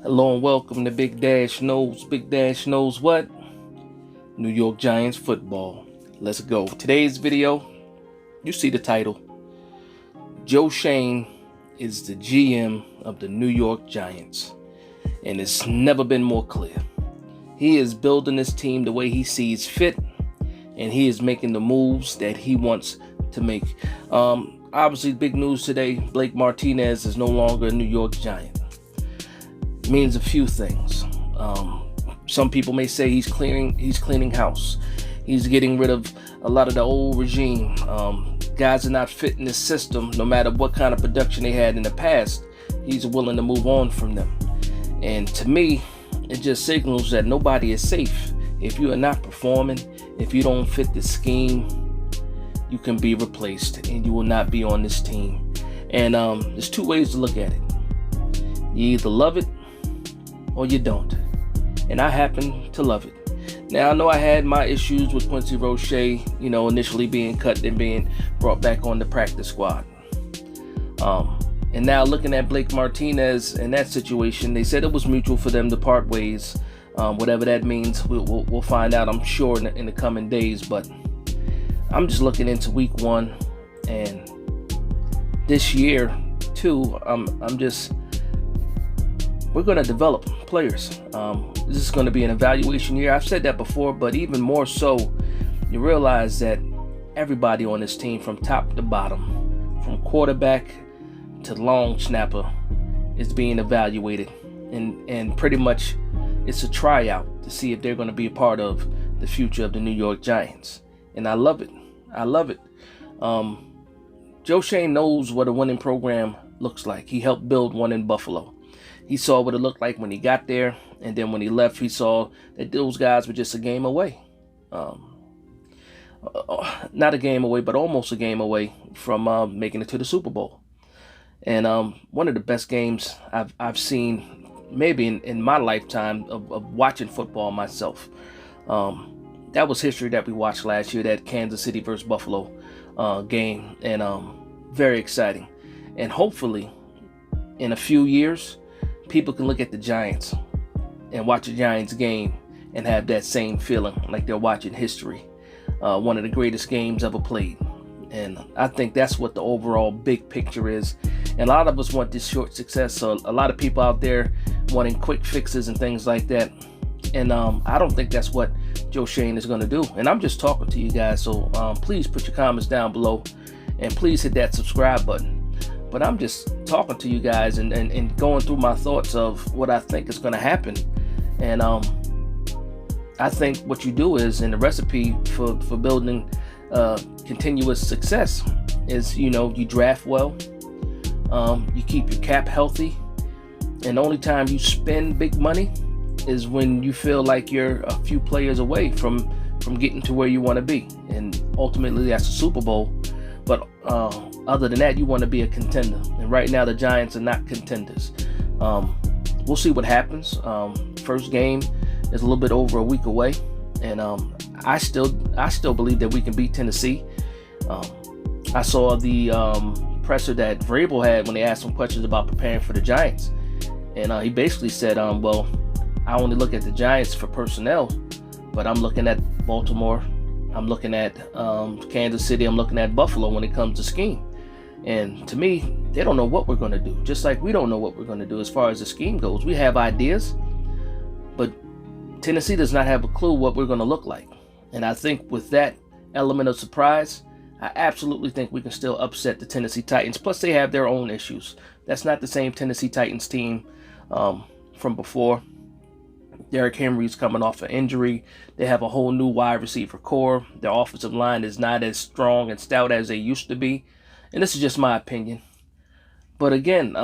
Hello and welcome to Big Dash Knows. Big Dash knows what? New York Giants football. Let's go. Today's video, you see the title. Schoen is the GM of the New York Giants. And it's never been more clear. He is building this team the way he sees fit. And he is making the moves that he wants to make. Obviously, big news today. Blake Martinez is no longer a New York Giant. Means a few things. Some people may say he's cleaning house. He's getting rid of a lot of the old regime. Guys are not fitting the system. No matter what kind of production they had in the past, he's willing to move on from them. And to me, it just signals that nobody is safe. If you are not performing, if you don't fit the scheme, you can be replaced and you will not be on this team. And there's two ways to look at it. You either love it or you don't. And I happen to love it. Now, I know I had my issues with Quincy Roche, initially being cut and being brought back on the practice squad. And now looking at Blake Martinez in that situation, they said it was mutual for them to part ways. Whatever that means, we'll find out, I'm sure, in the coming days. But I'm just looking into week one. And this year, too, we're going to develop players. This is going to be an evaluation year. I've said that before, but even more so, you realize that everybody on this team, from top to bottom, from quarterback to long snapper, is being evaluated. And pretty much it's a tryout to see if they're going to be a part of the future of the New York Giants. And I love it. I love it. Schoen knows what a winning program looks like. He helped build one in Buffalo. He saw what it looked like when he got there, and then when he left, he saw that those guys were just a game away. Not a game away, but almost a game away from making it to the Super Bowl. And one of the best games I've seen, maybe in my lifetime of watching football myself. That was history that we watched last year, that Kansas City versus Buffalo game, and very exciting. And hopefully, in a few years, people can look at the Giants and watch a Giants game and have that same feeling like they're watching history. One of the greatest games ever played. And I think that's what the overall big picture is. And a lot of us want this short success. So a lot of people out there wanting quick fixes and things like that. And I don't think that's what Schoen is going to do. And I'm just talking to you guys. So please put your comments down below. And please hit that subscribe button. But I'm just talking to you guys and going through my thoughts of what I think is going to happen. And I think what you do is, in the recipe for building continuous success is, you draft well, you keep your cap healthy, and the only time you spend big money is when you feel like you're a few players away from getting to where you want to be. And ultimately, that's the Super Bowl. But other than that, you want to be a contender. And right now, the Giants are not contenders. We'll see what happens. First game is a little bit over a week away. And I still believe that we can beat Tennessee. I saw the presser that Vrabel had when they asked him questions about preparing for the Giants. And he basically said, well, I only look at the Giants for personnel, but I'm looking at Baltimore. I'm looking at Kansas City. I'm looking at Buffalo when it comes to scheme. And to me, they don't know what we're going to do. Just like we don't know what we're going to do as far as the scheme goes. We have ideas, but Tennessee does not have a clue what we're going to look like. And I think with that element of surprise, I absolutely think we can still upset the Tennessee Titans. Plus, they have their own issues. That's not the same Tennessee Titans team from before. Derrick Henry's coming off an injury. They have a whole new wide receiver core. Their offensive line is not as strong and stout as they used to be. And this is just my opinion. But again,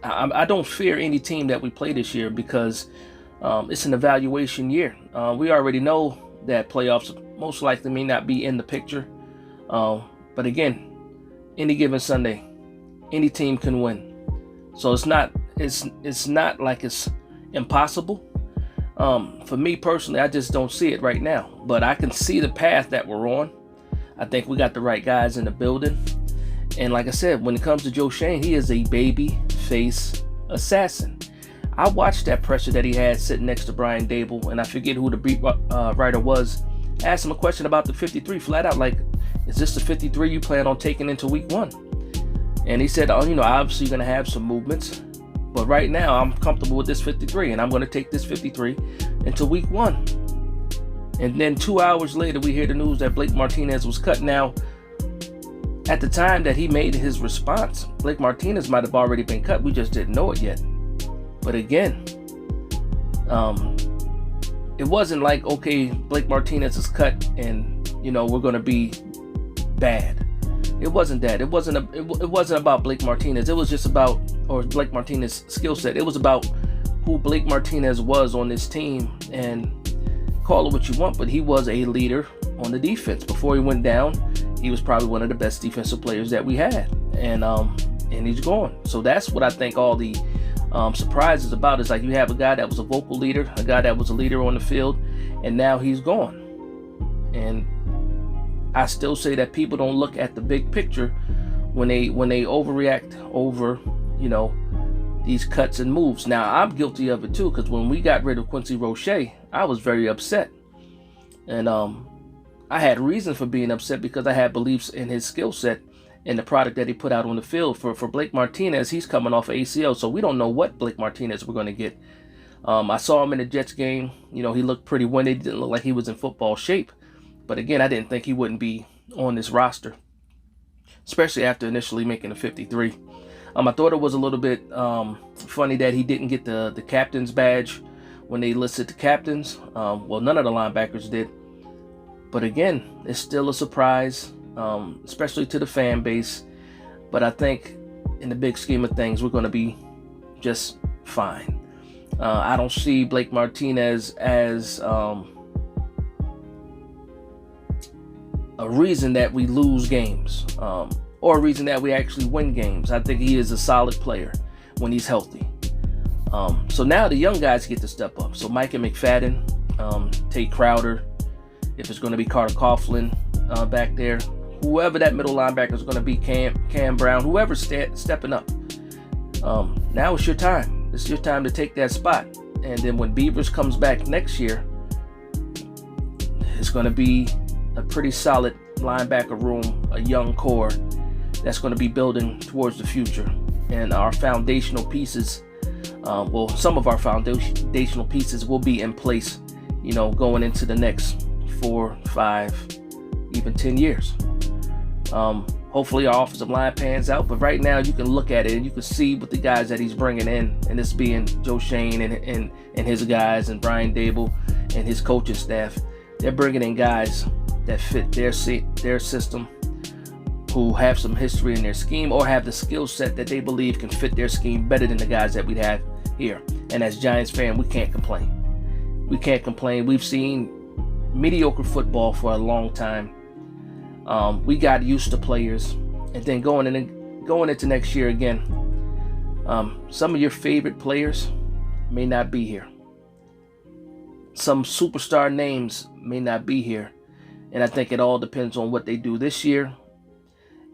I don't fear any team that we play this year because it's an evaluation year. We already know that playoffs most likely may not be in the picture. But again, any given Sunday, any team can win. So it's not like it's impossible. For me personally, I just don't see it right now. But I can see the path that we're on. I think we got the right guys in the building. And like I said, when it comes to Schoen, he is a baby face assassin. I watched that pressure that he had sitting next to Brian Dable, and I forget who the beat writer was. Asked him a question about the 53 flat out, like, is this the 53 you plan on taking into week 1? And he said, oh, obviously you're going to have some movements, but right now I'm comfortable with this 53, and I'm going to take this 53 into week 1. And then 2 hours later, we hear the news that Blake Martinez was cut. Now, at the time that he made his response, Blake Martinez might have already been cut. We just didn't know it yet. But again, it wasn't like, okay, Blake Martinez is cut and, we're going to be bad. It wasn't that. It wasn't about Blake Martinez. It was just about, or Blake Martinez's skill set. It was about who Blake Martinez was on this team. And call it what you want, but he was a leader on the defense. Before he went down, he was probably one of the best defensive players that we had. And he's gone. So that's what I think all the surprises about. Is like, you have a guy that was a vocal leader, a guy that was a leader on the field, and now he's gone. And I still say that people don't look at the big picture when they overreact over these cuts and moves. Now, I'm guilty of it too, because when we got rid of Quincy Roche, I was very upset, and I had reason for being upset because I had beliefs in his skill set and the product that he put out on the field. For Blake Martinez, he's coming off of ACL, so we don't know what Blake Martinez we're going to get. I saw him in the Jets game. He looked pretty winded. He didn't look like he was in football shape. But again, I didn't think he wouldn't be on this roster, especially after initially making the 53. I thought it was a little bit funny that he didn't get the captain's badge when they listed the captains. Well, none of the linebackers did. But again, it's still a surprise, especially to the fan base. But I think in the big scheme of things, we're going to be just fine. I don't see Blake Martinez as a reason that we lose games, or a reason that we actually win games. I think he is a solid player when he's healthy. So now the young guys get to step up. So Micah McFadden, Tate Crowder, if it's going to be Carter Coughlin back there, whoever that middle linebacker is going to be, Cam Brown, whoever's stepping up. Now it's your time. It's your time to take that spot. And then when Beavers comes back next year, it's going to be a pretty solid linebacker room, a young core that's going to be building towards the future. And our foundational pieces, some of our foundational pieces will be in place, going into the next 4, 5, even 10 years. Hopefully our offensive line pans out, but right now you can look at it and you can see with the guys that he's bringing in, and this being Joe Schoen and his guys, and Brian Dable and his coaching staff. They're bringing in guys that fit their system, who have some history in their scheme or have the skill set that they believe can fit their scheme better than the guys that we have here. And as Giants fan, we can't complain. We can't complain. We've seen mediocre football for a long time. We got used to players, and then going into next year again, some of your favorite players may not be here. Some superstar names may not be here. And I think it all depends on what they do this year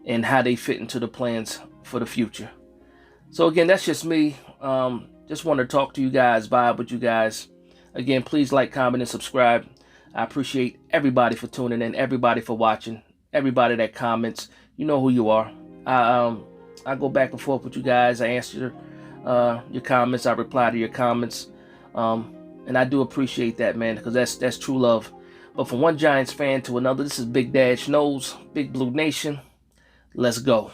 and how they fit into the plans for the future. So again, that's just me. Just want to talk to you guys, vibe with you guys. Again, please like, comment, and subscribe. I appreciate everybody for tuning in, everybody for watching, everybody that comments. You know who you are. I go back and forth with you guys. I answer your comments. I reply to your comments. And I do appreciate that, man, because that's true love. But from one Giants fan to another, this is Big Dad Schnoes, Big Blue Nation. Let's go.